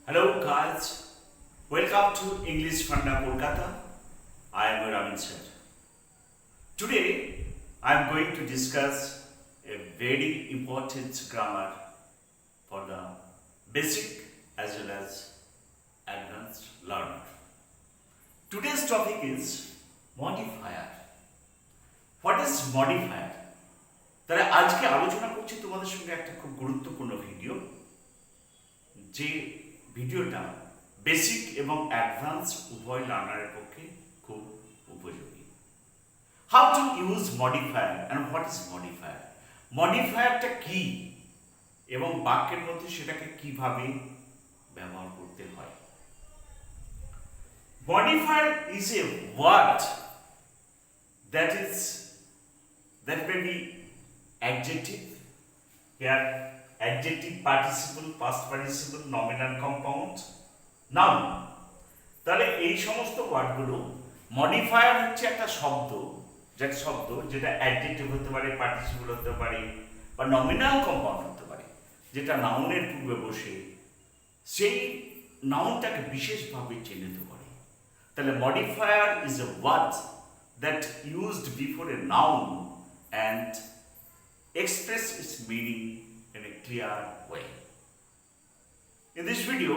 Hello guys, welcome to English Funda Kolkata. I am Ramin sir. Today I am going to discuss a very important grammar for the basic as well as advanced learner. Today's topic is modifier. What is modifier? তারা আজকে আলোচনা করছি তোমাদের সঙ্গে একটা খুব গুরুত্বপূর্ণ video, যে ভিডিওটা বেসিক এবং অ্যাডভান্স উভয় লার্নারের পক্ষে খুব উপযোগী। How to use modifier and what is modifier? মডিফায়ারটা কি এবং বাক্যের মধ্যে সেটাকে কিভাবে ব্যবহার করতে হয়। Modifier is a word that may be adjective, here adjective, participle, past participle, nominal, compound, noun। তাহলে এই সমস্ত ওয়ার্ডগুলো, মডিফায়ার হচ্ছে একটা শব্দ যেটা অ্যাডজেক্টিভ হতে পারে, পার্টিসিপল হতে পারে বা নমিনাল কম্পাউন্ড হতে পারে, যেটা নাউনের পূর্বে বসে সেই নাউনটাকে বিশেষভাবে চিহ্নিত করে। তাহলে modifier is a word that used before a noun and express its meaning in a clear way. In this video,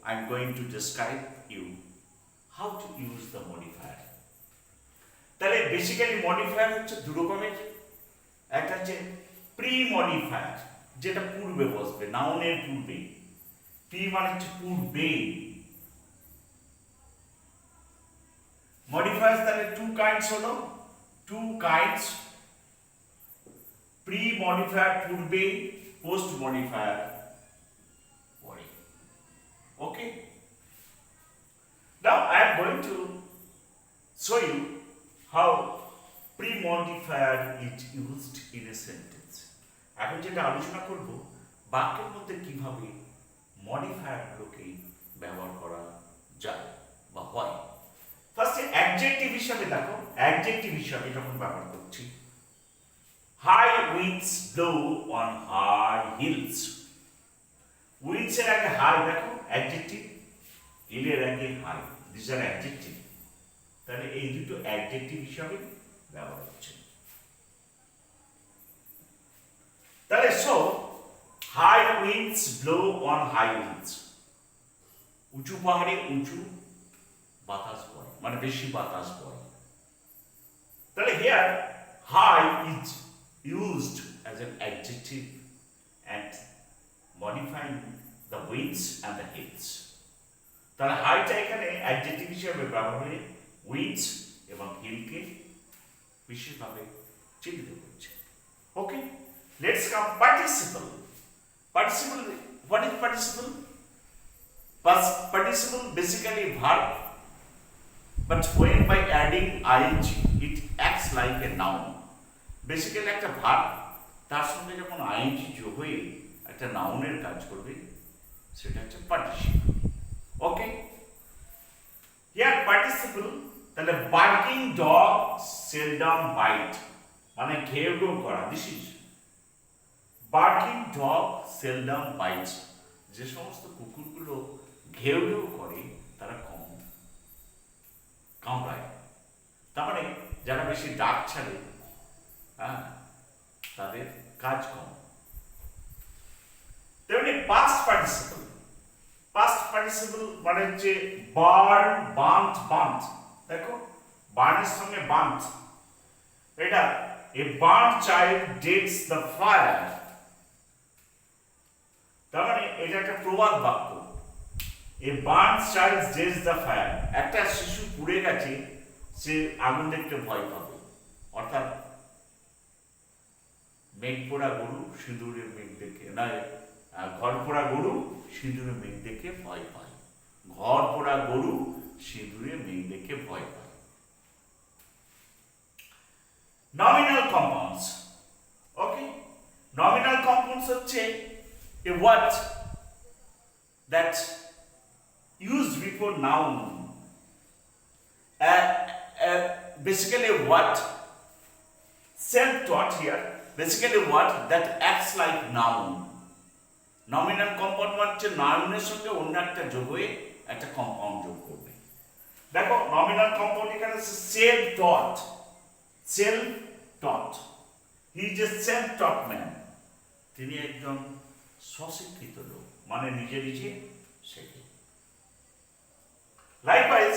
I am going to describe you how to use the modifier. তাহলে basically modifier হচ্ছে দু রকমের। একটা হচ্ছে pre modifier, যেটা পূর্বে বসবে, নাউনের পূর্বে। প্রি মানে হচ্ছে পূর্বে। মডিফায়ার্স তাহলে টু কাইন্ডস, প্রি মডিফায়ার পূর্বে, পোস্ট মডিফায়ার পরে। Okay, now I am going to show you how pre modifier is used in a sentence. এখন যেটা আলোচনা করব, বাক্যের মধ্যে কিভাবে মডিফায়ারগুলোকে ব্যবহার করা যায় বা হয়। ফার্স্টে অ্যাডজেক্টিভ হিসাবে দেখো, অ্যাডজেক্টিভ হিসাবে যখন ব্যবহার করছি, high winds blow on high hills. Winds এর আগে হাই দেখো অ্যাডজেক্টিভ, হিলের আগে হাই, দিস আর অ্যাডজেক্টিভ। তাহলে এই দুটো অ্যাডজেক্টিভ হিসাবে ব্যবহার হচ্ছে। তাহলে so high winds blow on high hills, উঁচু পাহাড়ে উঁচু বাতাস বয়, মানে বেশি বাতাস বয়। তাহলে here high is used as an adjective and modifying the winds and the hills. তাহলে হাইটা এখানে অ্যাডজেক্টিভ হিসেবে ব্যবহার হয়ে উইন্ডস এবং হিলকে বিশেষভাবে চিহ্নিত করছে। Okay, let's come participle. Participle, what is participle? Participle basically a verb, but when by adding ing it acts like a noun. Basically একটা ভার্ব, তার সঙ্গে যখন আইএনজি যোগ হয়ে একটা নাউনের কাজ করবে, সেটা হচ্ছে পার্টিসিপল। Okay, here participle. তাহলে বার্কিং ডগ সেলডম বাইট, মানে ঘেউ ঘেউ করা। This is barking dog seldom byte. যে সমস্ত কুকুরগুলো ঘেউ ঘেউ করে তারা কম কামড়ায়। তার মানে যারা বেশি ডাক ছাড়ে, হ্যাঁ, তাদের কাজ কম। তেমনি পাস্ট পার্টিসিপল। পাস্ট পার্টিসিপল মানে হচ্ছে বার্ন, বান্ট। দেখো বার্নের সঙ্গে বান্ট, এটা a burnt child dreads the fire. তার মানে এটা একটা প্রবাদ বাক্য। A burnt child dreads the fire, একটা শিশু পুড়ে গেছে, সে আগুন দেখতে ভয় পাবে। অর্থাৎ মেঘ পোড়া গরু সিঁদুরে মেঘ দেখে, না, ঘর পোড়া গরু সিঁদুরে মেঘ দেখে ভয় পায়। ঘর পোড়া গরু সিঁদুরে মেঘ দেখে ভয় পায়। Nominal compounds. Okay, nominal compounds হচ্ছে a word that used before noun, basically what self-taught here, basically what that acts like noun, nominal compound মানে হচ্ছে নাউনের সঙ্গে অন্য একটা যোগ হয়ে একটা কম্পাউন্ড যোগ করবে। দেখো নমিনাল কম্পাউন্ড এখানে আছে self taught, self taught, he is a self taught man, তিনি একজন স্বশিক্ষিত লোক, মানে নিজে নিজে শেখে। Likewise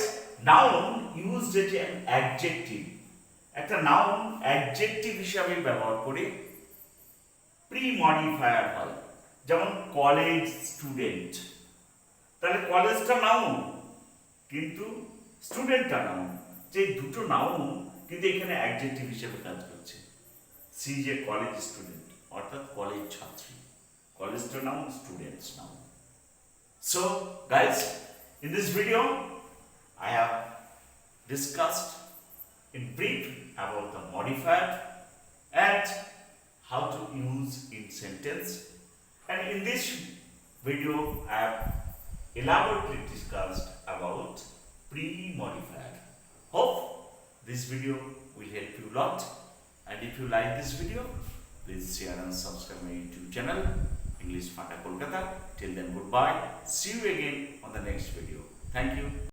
noun used as an adjective, একটা নাউন অ্যাডজেক্টিভ হিসাবে ব্যবহার করে প্রি মডিফায়ার হয়। যেমন কলেজ স্টুডেন্ট, তাহলে কলেজটা নাউন কিন্তু স্টুডেন্টটা নাউন, যে দুটো নাউন কিন্তু এখানে অ্যাডজেক্টিভ হিসেবে কাজ করছে। সি যে কলেজ স্টুডেন্ট অর্থাৎ কলেজ ছাত্রী, কলেজটা noun, students noun. So guys, in this video I have discussed in brief about the modifier and how to use in sentence, and in this video I have elaborately discussed about pre-modifier. Hope this video will help you a lot, and if you like this video, please share and subscribe my YouTube channel English Funda Kolkata. Till then, goodbye, see you again on the next video. Thank you.